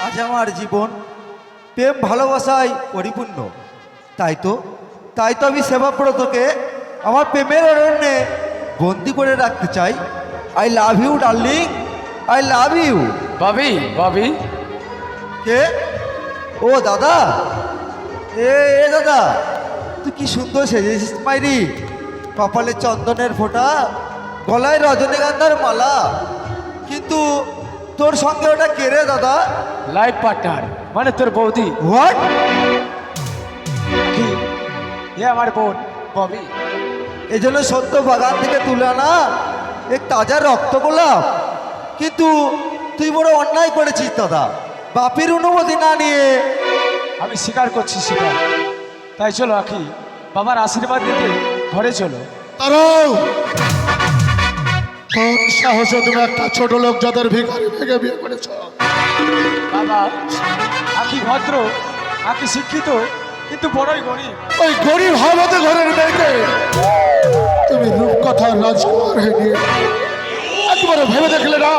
আজ আমার জীবন প্রেম ভালোবাসায় পরিপূর্ণ। তাই তো আমি সেবাব্রতকে আমার প্রেমের অরণ্যে বন্দি করে রাখতে চাই। I love you darling, I love you. Bobby Bobby কে? ও দাদা, এ দাদা, তুই কি সুন্দর সেজেছিস মাইরি। কপালে চন্দনের ফোঁটা, গলায় রজনীগন্ধার মালা, কিন্তু তোর সঙ্গে ওটা কে রে দাদা? লাইফ পার্টনার মানে তোর বৌদি। হোয়াট? কি এ আমার বোন ববি। এই জন্য সত্য বাগান থেকে তুলে আনা এক তাজা রক্ত গোলাপ। কিন্তু তুই বড় অন্যায় করেছিস দাদা, বাপের অনুমতি না নিয়ে। আমি স্বীকার করছি স্বীকার। তাই চলো আখি, বাবার আশীর্বাদ দিতে ঘরে চলো। দাঁড়াও, কোন সাহসে তুমি একটা ছোট লোক যাদের ভিখারি ভেঙে বিয়ে করেছ? বাবা, আখি ভদ্র, আখি শিক্ষিত, কিন্তু বড়ই গরিব। ওই গরিব হাওয়াতে ঘরের মেয়েকে তুমি রূপকথার রাজকুমার হয়ে নিয়ে একবারে ভেবে দেখলে না?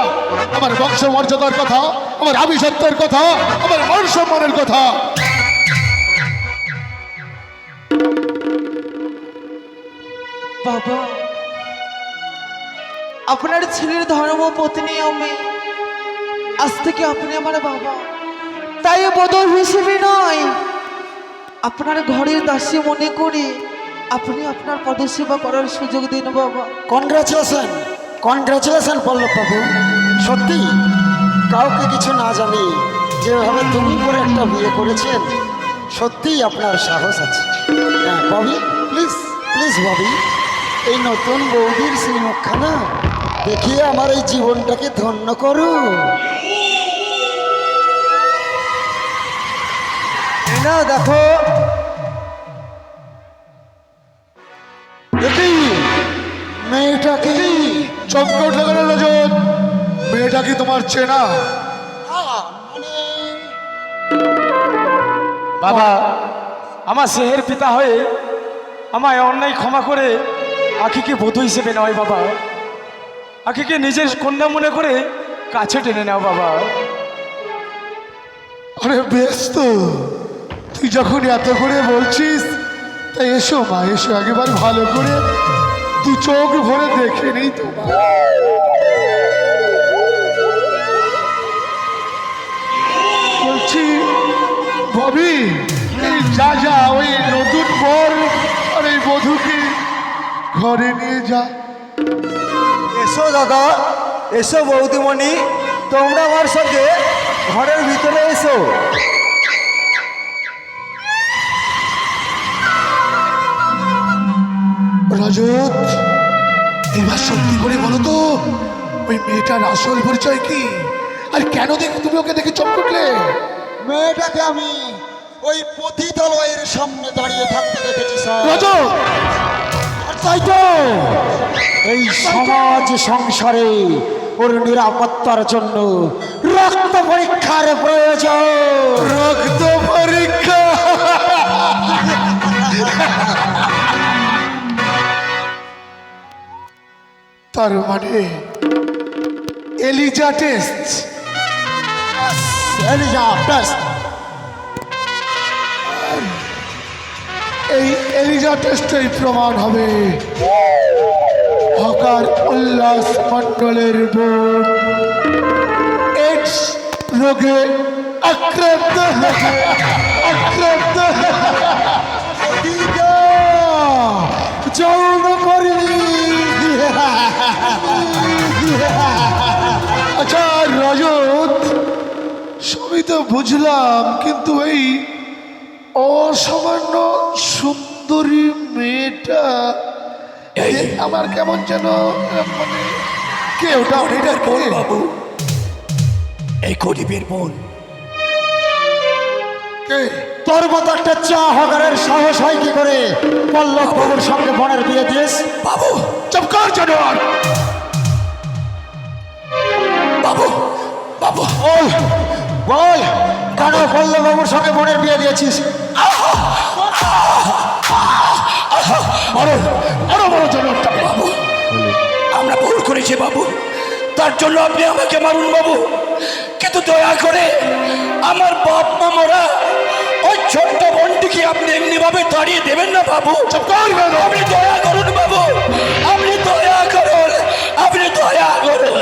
আমার বংশ মর্যাদার কথা, আমার আভিজাত্যের কথা, আমার মান সম্মানের কথা। বাবা, আপনার ছেলের ধর্ম পত্নী আমি, আজ থেকে আপনি আমার বাবা। তাই বদল হিসেবে নয়, আপনার ঘরের দাসী মনে করে আপনি আপনার পদসেবা করার সুযোগ দিন বাবা। কনগ্রাচুলেশন, কনগ্রাচুলেশন পল্লব বাবু। সত্যি কাউকে কিছু না জানি যেভাবে তুমি করে একটা বিয়ে করেছেন, সত্যিই আপনার সাহস আছে। হ্যাঁ ববি, প্লিজ প্লিজ ববি, এই নতুন বৌদির শ্রীমুখখানা দেখিয়ে আমার এই জীবনটাকে ধন্য করো। এই না দেখো, মেয়েটাকে চমকে উঠলে কেন রজত? মেয়েটা কি তোমার চেনা? বাবা, আমার সেহের পিতা হয়ে আমায় অন্যায় ক্ষমা করে আখিকে বধূ হিসেবে নয় বাবা, আখিকে নিজের কন্যা মনে করে কাছে টেনে নাও বাবা। আরে বেশ তো, তুই যখন এত করে বলছিস তাই এসো মা, এসো একেবারে ভালো করে দু চোখ ভরে দেখে নেই তোমার। বলছি ববি, এই যা যা ওই নতুন বর আর এই বধূকে ঘরে নিয়ে যা। এসো দাদা, এসো বৌদিমণি, তোমরা আমার সঙ্গে ঘরের ভিতরে এসো। রজত, এবার সত্যি করে বলো তো, ওই মেয়েটার আসল পরিচয় কি? আর কেন দেখে তুমি ওকে দেখে চমকে উঠলে? মেয়েটাকে আমি ওই পতিতালয়ের সামনে দাঁড়িয়ে থাকতে দেখেছি স্যার। রজত, তাই তো এই সমাজ সংসারে ওর নিরাপত্তার জন্য রক্ত পরীক্ষার প্রয়োজন। রক্ত পরীক্ষা? তার মানে এলিজা টেস্ট? Eliza test. এই এলিজা টেস্টেই প্রমাণ হবে হকার উল্লাস মণ্ডলের বোন এইডস রোগে আক্রান্ত যৌন করিনি। আচ্ছা রজত, সবই তো বুঝলাম, কিন্তু এই অসামান্য সুন্দরী মেয়েটা আমার কেমন যেন মানে কে? ওটা ওটার বোন বাবু, এই গরিবের বোন। কে? তোর মতো একটা চা হকারের সাহস হয় কি করে পল্লব বাবুর সঙ্গে বোনের বিয়ে দিস? বাবু চুপ কর জানোয়ার। বাবু বাবু বল বল, কেন পল্লব বাবুর সঙ্গে বোনের বিয়ে দিয়েছিস? বড় বড় বড় জানোয়ারটা। বাবু আমরা ভুল করেছি বাবু, তার তার জন্য আপনি আমাকে মারুন বাবু, কিন্তু দয়া করে আমার বাপ মা মরা ওই ছোট্ট বোনটিকে আপনি এমনি ভাবে তাড়িয়ে দেবেন না বাবু। আপনি দয়া করুন বাবু, আপনি দয়া করুন, আপনি দয়া করুন।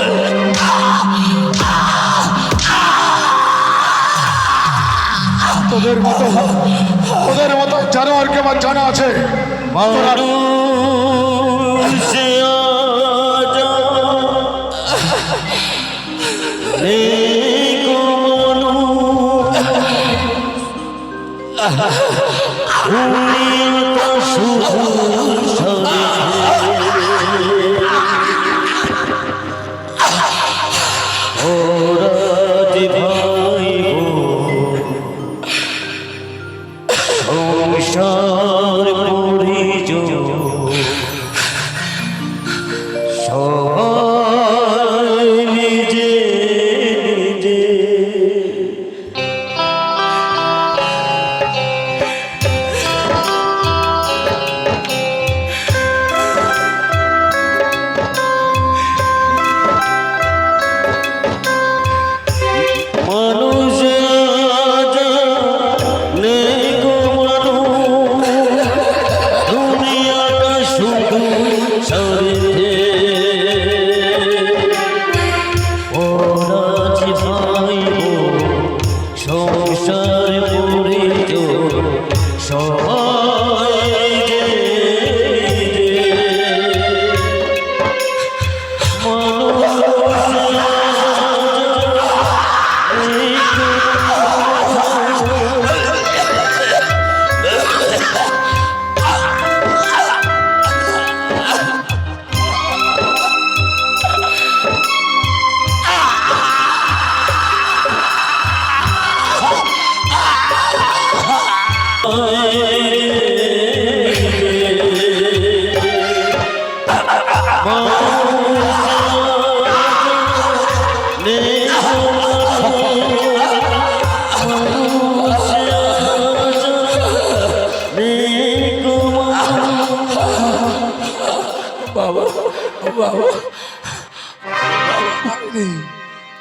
তোদের মতো জানোয়ারকে আমার জানা আছে।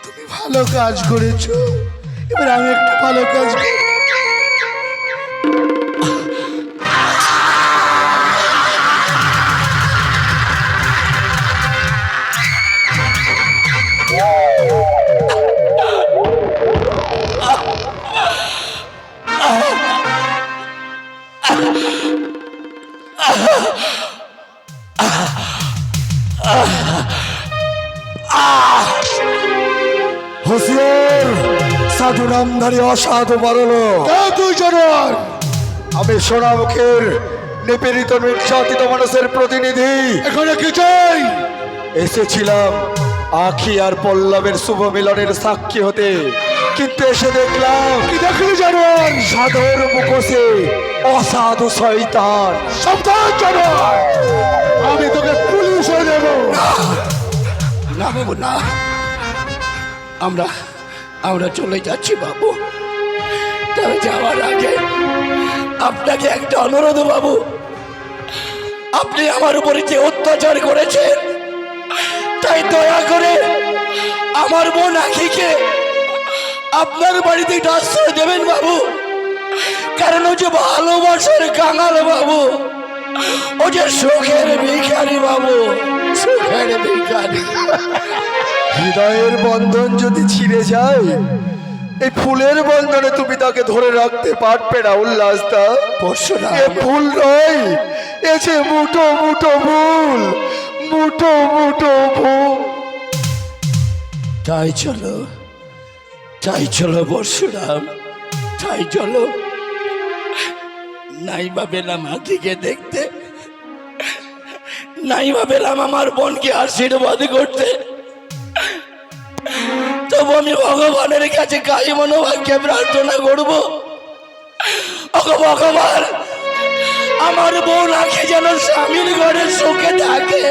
তুমি ভালো কাজ করেছো, এবার আমি একটা ভালো কাজ করি। হুঁশিয়ার, সাধু নামধারী অসাধু বারলো। তুই জানোয়ার, আমি সোনামুখের নিপীড়িত নির্যাতিত মানুষের প্রতিনিধি। এখানে কি চাই? এসেছিলাম আখি আর পল্লবের শুভ মিলনের সাক্ষী হতে, কিন্তু এসে দেখলাম কি দেখলি জানোয়ার? সাধুর মুখোশে অসাধু শয়তান। সাবধান জানোয়ার, আমি তোকে পুলিশে দেব। না বাবু না, আমরা চলে যাচ্ছি বাবু। তবে যাওয়ার আগে আপনাকে একটা অনুরোধ বাবু, আপনি আমার উপরে যে অত্যাচার করেছেন, তাই দয়া করে আমার বোন আখিকে আপনার বাড়িতে একটু আশ্রয় দেবেন বাবু। কারণ ও যে ভালোবাসার কাঙাল বাবু, ও যে সুখের ভিখারি বাবু, সুখের ভিখারি। হৃদয়ের বন্ধন যদি ছিঁড়ে যায়, এই ফুলের বন্ধনে তুমি তাকে ধরে রাখতে পারবে না উল্লাসদা। এ ফুল নয়, এ যে মুঠো মুঠো ফুল, মুঠো মুঠো ফুল। তাই চলো পরশুরাম, তাই চলো। নাই বা পেলাম আখিকে দেখতে, নাই বা পেলাম আমার বোনকে আশীর্বাদ করতে, তবু আমি ভগবানের কাছে কাই মনোভাগ্যে প্রার্থনা করবো, ওগো ভগবান, আমার বোন আখি যেন স্বামীর ঘরে সুখে থাকে,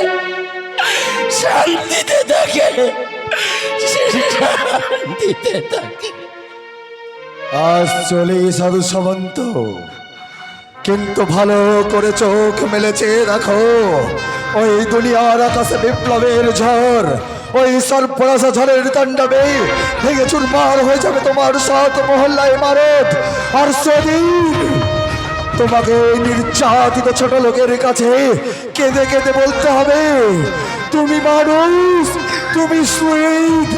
শান্তিতে থাকে, শান্তিতে থাকে। আজ চলে সাধু সামন্ত, কিন্তু ভালো করে চোখ মেলেছে দেখো, ওই দুনিয়ার আকাশে বিপ্লবের ঝড় ওই সর্বনাশা ঝড়ের তাণ্ডবে ভেঙে চুরমার হয়ে যাবে তোমার সাত মহল্লা ইমারত। আর সেদিন তোমাকে ওই নির্যাতিত ছোট লোকের কাছে কেঁদে কেঁদে বলতে হবে, তুমি মানুষ, তুমি সুইট,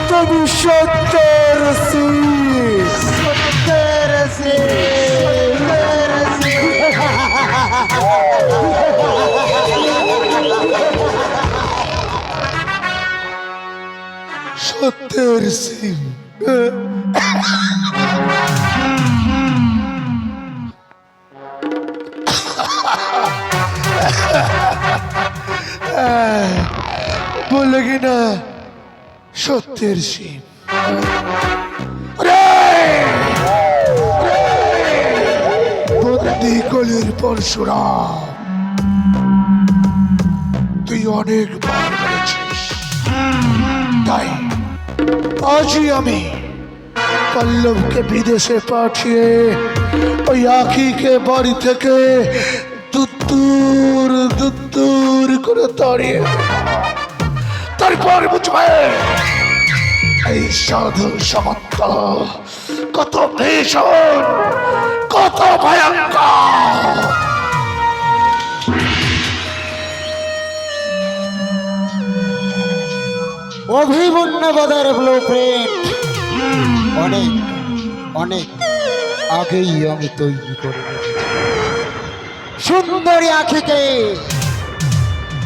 তুমি সত্যের সিং। সত্যের সত্যের সিং। বলে কিনা সত্যের শিব। বন্দি গলির পরশুরাম, তুই অনেকবার বলেছিস, তাই আজই আমি পল্লবকে বিদেশে পাঠিয়ে ওই আখিকে বাড়ি থেকে দুত্তুর দুত্তুর করে তাড়িয়ে তারপর বুঝবে এই সাধু সামন্ত কত ভীষণ, কত ভয়ঙ্কর। অভিমন্যুবধের ব্লু প্রিন্ট অনেক অনেক আগেই আমি তৈরি করে রেখেছি। সুন্দরী আখিকে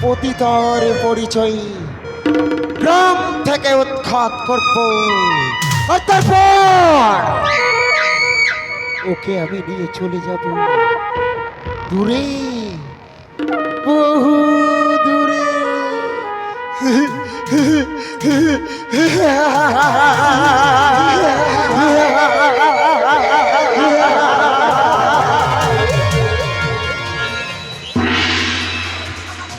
পতিতর পরিচয় গ্রাম থেকে উৎখাত করব, আর তারপর ওকে আমি নিয়ে চলে যাব দূরে, বহু দূরে।